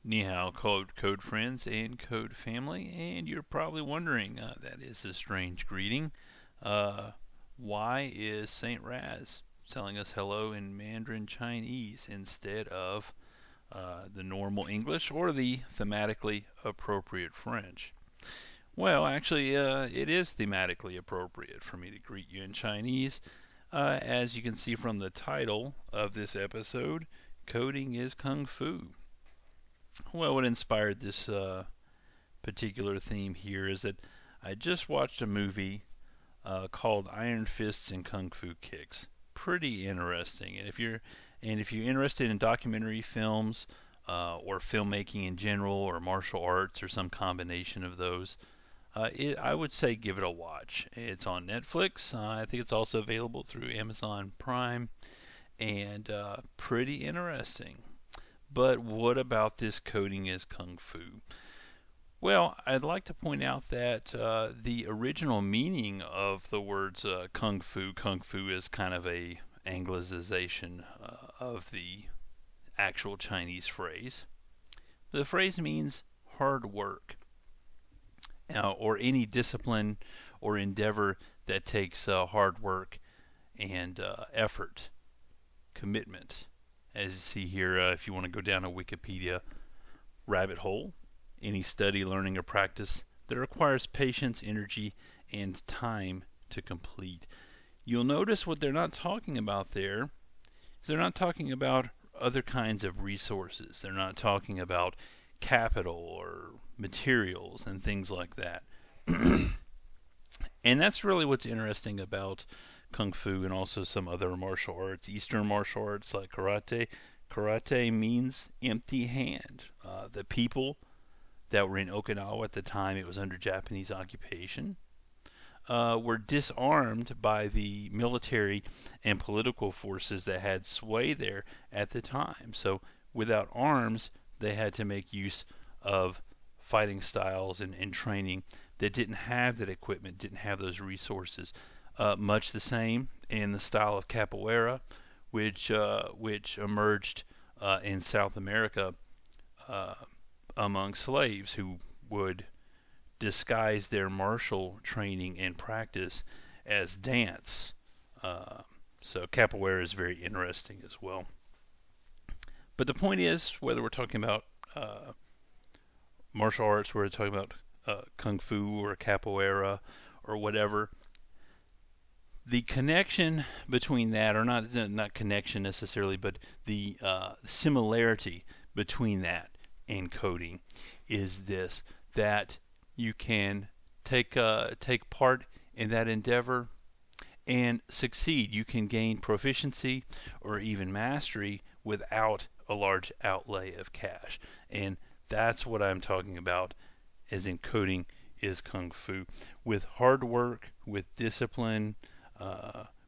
Ni hao, code friends and code family, and you're probably wondering, that is a strange greeting. Uh, why is Saint Raz telling us hello in Mandarin Chinese instead of the normal English or the thematically appropriate French? Well, actually, it is thematically appropriate for me to greet you in Chinese. As you can see from the title of this episode, coding is Kung Fu. Well, what inspired this particular theme here is that I just watched a movie called Iron Fists and Kung Fu Kicks. Pretty interesting, and if you're interested in documentary films or filmmaking in general, or martial arts, or some combination of those, I would say give it a watch. It's on Netflix. I think it's also available through Amazon Prime, and pretty interesting. But what about this coding as Kung Fu? Well, I'd like to point out that the original meaning of the words Kung Fu is kind of a anglicization of the actual Chinese phrase. The phrase means hard work, or any discipline or endeavor that takes hard work and effort, commitment. As you see here, if you want to go down a Wikipedia rabbit hole, any study, learning, or practice that requires patience, energy, and time to complete. You'll notice what they're not talking about there is they're not talking about other kinds of resources. They're not talking about capital or materials and things like that. And that's really what's interesting about Kung Fu and also some other martial arts, Eastern martial arts like karate. Karate means empty hand. The people that were in Okinawa at the time it was under Japanese occupation were disarmed by the military and political forces that had sway there at the time. So without arms, they had to make use of fighting styles and training that didn't have that equipment, didn't have those resources. Much the same in the style of capoeira, which emerged in South America uh, among slaves who would disguise their martial training and practice as dance. So capoeira is very interesting as well. But the point is, whether we're talking about martial arts, whether we're talking about kung fu or capoeira or whatever, the connection between that, or not connection necessarily, but the similarity between that and coding is this: that you can take part in that endeavor and succeed. You can gain proficiency or even mastery without a large outlay of cash, and that's what I'm talking about as in coding is kung fu. With hard work, with discipline,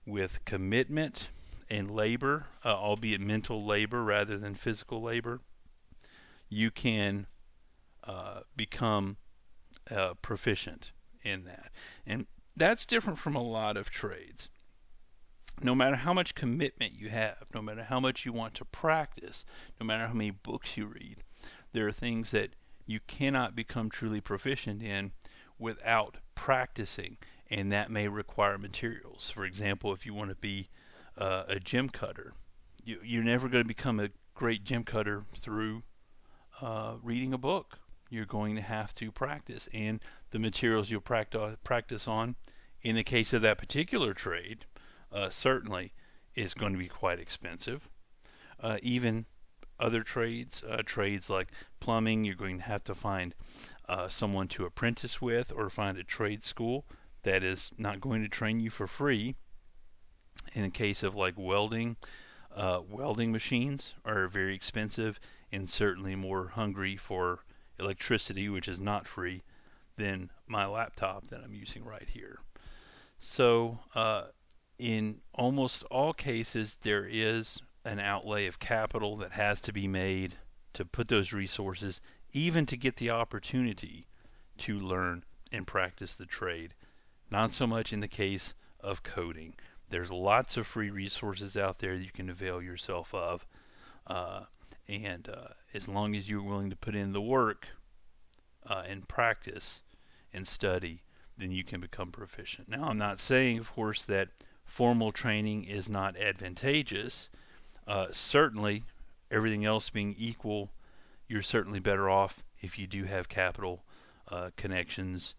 with commitment and labor, albeit mental labor rather than physical labor, you can become proficient in that. And that's different from a lot of trades. No matter how much commitment you have, no matter how much you want to practice, no matter how many books you read, there are things that you cannot become truly proficient in without practicing, and that may require materials. For example, if you want to be a gym cutter, you're never going to become a great gym cutter through reading a book. You're going to have to practice, and the materials you'll practice on, in the case of that particular trade, certainly is going to be quite expensive. Even other trades, trades like plumbing, you're going to have to find someone to apprentice with, or find a trade school that is not going to train you for free. In the case of like welding, welding machines are very expensive and certainly more hungry for electricity, which is not free, than my laptop that I'm using right here. So, in almost all cases, there is an outlay of capital that has to be made to put those resources, even to get the opportunity to learn and practice the trade. Not so much in the case of coding. There's lots of free resources out there that you can avail yourself of. And as long as you're willing to put in the work and practice and study, then you can become proficient. Now, I'm not saying, of course, that formal training is not advantageous. Certainly, everything else being equal, you're certainly better off if you do have capital, connections,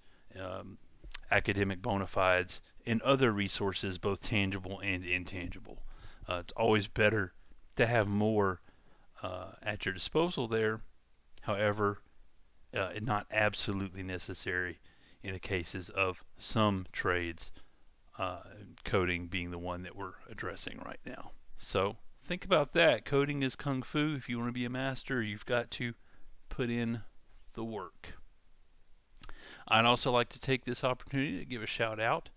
academic bona fides, and other resources, both tangible and intangible. It's always better to have more at your disposal there. However, not absolutely necessary in the cases of some trades, coding being the one that we're addressing right now. So think about that. Coding is kung fu. If you want to be a master, you've got to put in the work. I'd also like to take this opportunity to give a shout out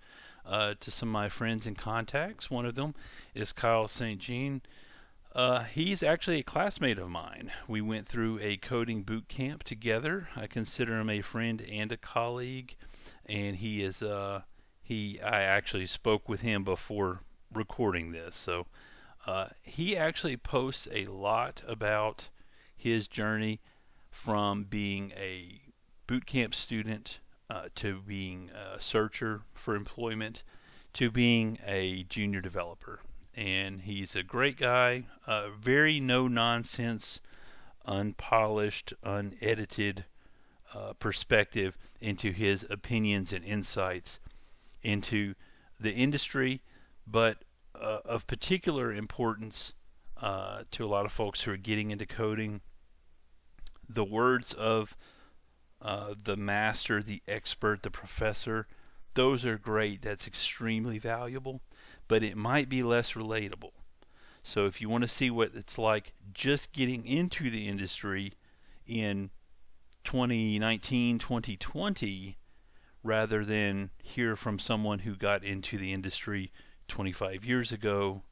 to some of my friends and contacts. One of them is Karl StJean. He's actually a classmate of mine. We went through a coding boot camp together. I consider him a friend and a colleague, and he is I actually spoke with him before recording this. So he actually posts a lot about his journey from being a boot camp student to being a searcher for employment to being a junior developer. And he's a great guy, very no-nonsense, unpolished, unedited perspective into his opinions and insights into the industry, but of particular importance to a lot of folks who are getting into coding. The words of the master, the expert, the professor, those are great. That's extremely valuable, but it might be less relatable. So if you want to see what it's like just getting into the industry in 2019, 2020, rather than hear from someone who got into the industry 25 years ago,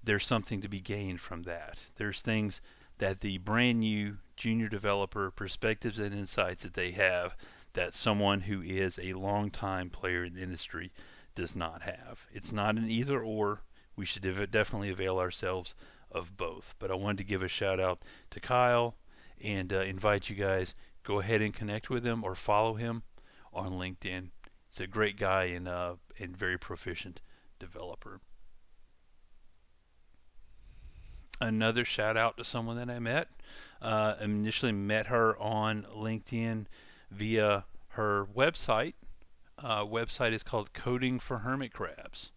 there's something to be gained from that. There's things that the brand new junior developer perspectives and insights that they have that someone who is a long-time player in the industry does not have. It's not an either or. We should definitely avail ourselves of both. But I wanted to give a shout out to Kyle and invite you guys, go ahead and connect with him or follow him on LinkedIn. He's a great guy and very proficient developer. Another shout out to someone that I met. Initially met her on LinkedIn via her website. Website is called Coding for Hermit Crabs.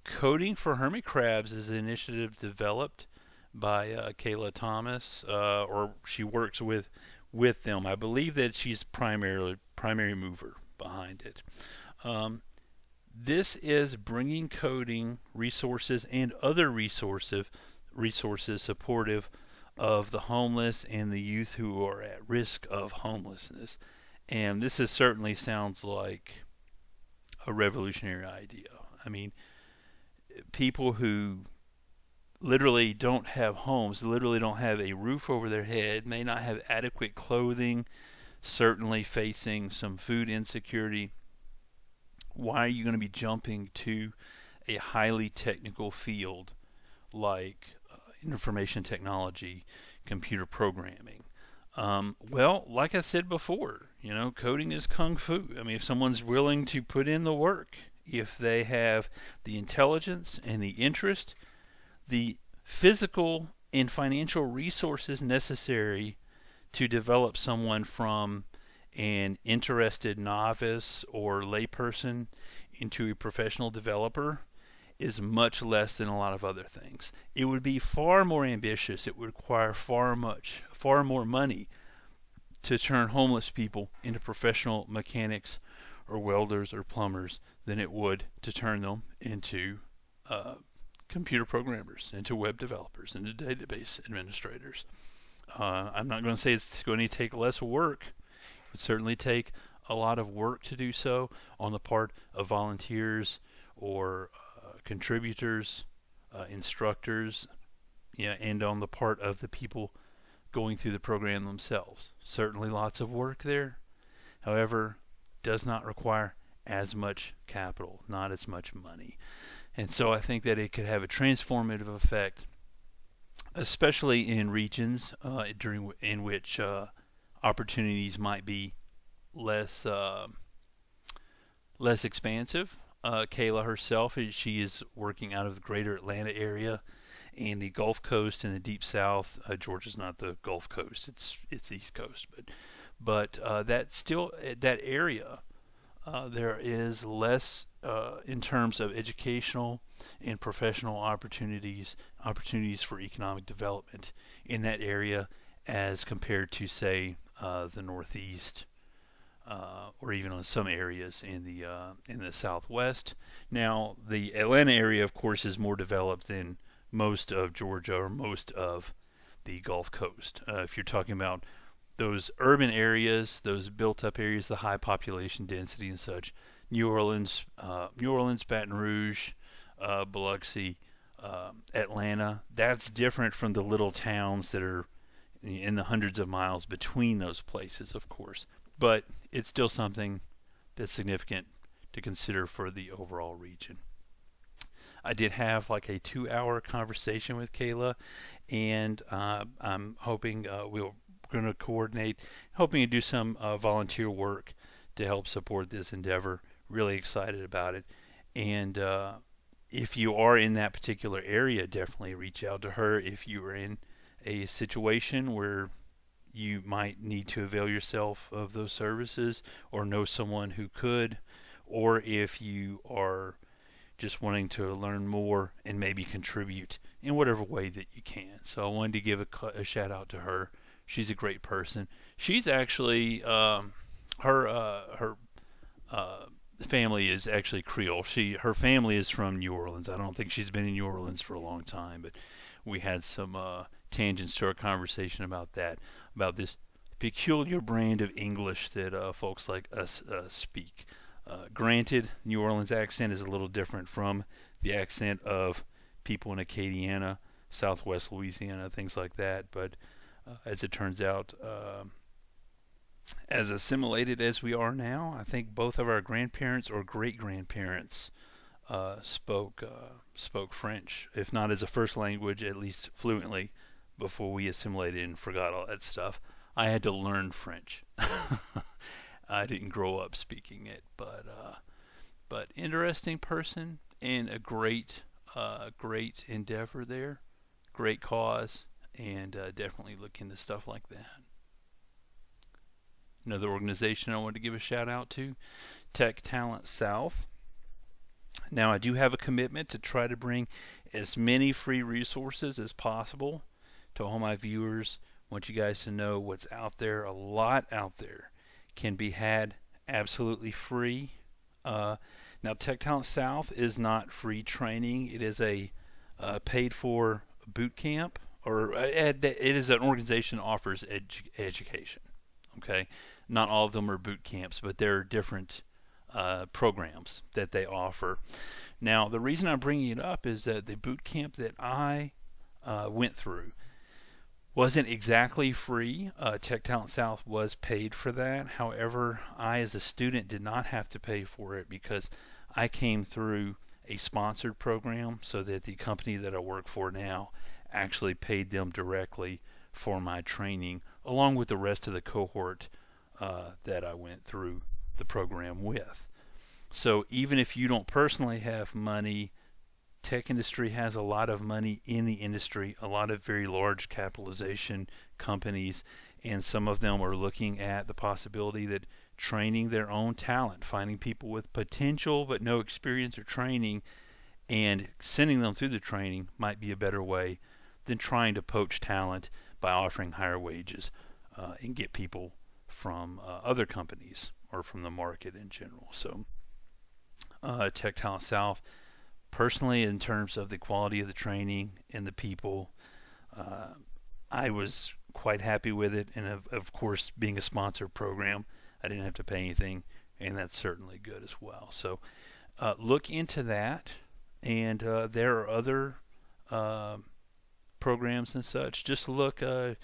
Coding for Hermit Crabs is an initiative developed by Kayla Thomas, or she works with them. I believe that she's primary mover behind it. This is bringing coding resources and other resources supportive of the homeless and the youth who are at risk of homelessness. And this certainly sounds like a revolutionary idea. I mean, people who literally don't have homes, literally don't have a roof over their head, may not have adequate clothing, certainly facing some food insecurity. Why are you going to be jumping to a highly technical field like information technology, computer programming? Well, like I said before, coding is kung fu. I mean, if someone's willing to put in the work, if they have the intelligence and the interest, the physical and financial resources necessary to develop someone from an interested novice or layperson into a professional developer is much less than a lot of other things. It would be far more ambitious. It would require far more money to turn homeless people into professional mechanics or welders or plumbers than it would to turn them into computer programmers, into web developers, into database administrators. I'm not going to say it's going to take less work. It would certainly take a lot of work to do so on the part of volunteers or contributors, instructors, and on the part of the people going through the program themselves. Certainly lots of work there. However, does not require as much capital, not as much money. And so I think that it could have a transformative effect especially in regions in which opportunities might be less less expansive. Kayla herself, she is working out of the greater Atlanta area and the Gulf Coast and the Deep South. Georgia's not the Gulf Coast; it's East Coast, but that still that area. There is less in terms of educational and professional opportunities for economic development in that area as compared to, say, the Northeast, or even in some areas in the Southwest. Now, the Atlanta area, of course, is more developed than most of Georgia or most of the Gulf Coast. If you're talking about those urban areas, those built-up areas, the high population density and such, New Orleans, Baton Rouge, Biloxi, Atlanta, that's different from the little towns that are in the hundreds of miles between those places, of course. But it's still something that's significant to consider for the overall region. I did have like a 2-hour conversation with Kayla, and I'm hoping we're going to coordinate, hoping to do some volunteer work to help support this endeavor. Really excited about it. And if you are in that particular area, definitely reach out to her. If you are in a situation where you might need to avail yourself of those services or know someone who could, or if you are just wanting to learn more and maybe contribute in whatever way that you can. So I wanted to give a shout out to her. She's a great person. She's actually her family is actually Creole. Her family is from New Orleans. I don't think she's been in New Orleans for a long time, but we had some tangents to our conversation about that, about this peculiar brand of English that folks like us speak. Granted, New Orleans accent is a little different from the accent of people in Acadiana, Southwest Louisiana, things like that, but as it turns out, as assimilated as we are now, I think both of our grandparents or great-grandparents spoke French, if not as a first language, at least fluently, before we assimilated and forgot all that stuff. I had to learn French. I didn't grow up speaking it, but interesting person and a great endeavor there, great cause, and definitely look into stuff like that. Another organization I wanted to give a shout out to, Tech Talent South. Now, I do have a commitment to try to bring as many free resources as possible to all my viewers. I want you guys to know what's out there. A lot out there can be had absolutely free. Now, Tech Talent South is not free training. It is a paid-for boot camp, or it is an organization that offers education. Okay, not all of them are boot camps, but there are different programs that they offer. Now, the reason I'm bringing it up is that the boot camp that I went through wasn't exactly free. Tech Talent South was paid for that. However, I as a student did not have to pay for it because I came through a sponsored program, so that the company that I work for now actually paid them directly for my training, along with the rest of the cohort that I went through the program with. So even if you don't personally have money, tech industry has a lot of money in the industry, a lot of very large capitalization companies, and some of them are looking at the possibility that training their own talent, finding people with potential but no experience or training, and sending them through the training might be a better way than trying to poach talent by offering higher wages and get people from other companies or from the market in general. So Tech Talent South, personally, in terms of the quality of the training and the people, I was quite happy with it. And of course, being a sponsored program, I didn't have to pay anything, and that's certainly good as well. So look into that, and there are other programs and such. Just look, do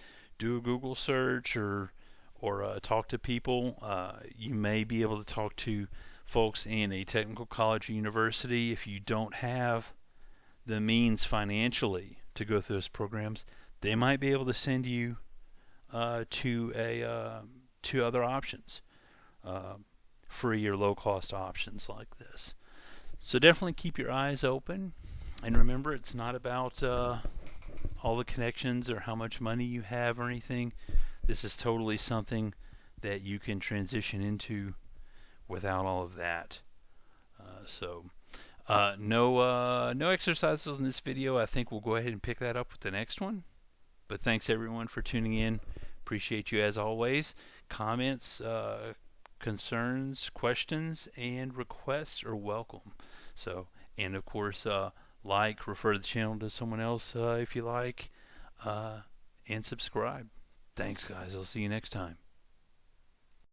a Google search, or talk to people. You may be able to talk to folks in a technical college or university if you don't have the means financially to go through those programs, they might be able to send you to other options, free or low cost options like this. So definitely keep your eyes open, and remember, it's not about all the connections or how much money you have or anything. This is totally something that you can transition into without all of that. No exercises in this video. I think we'll go ahead and pick that up with the next one. But thanks everyone for tuning in. Appreciate you as always. Comments, concerns, questions, and requests are welcome. So, and of course, refer the channel to someone else if you like, and subscribe. Thanks, guys. I'll see you next time.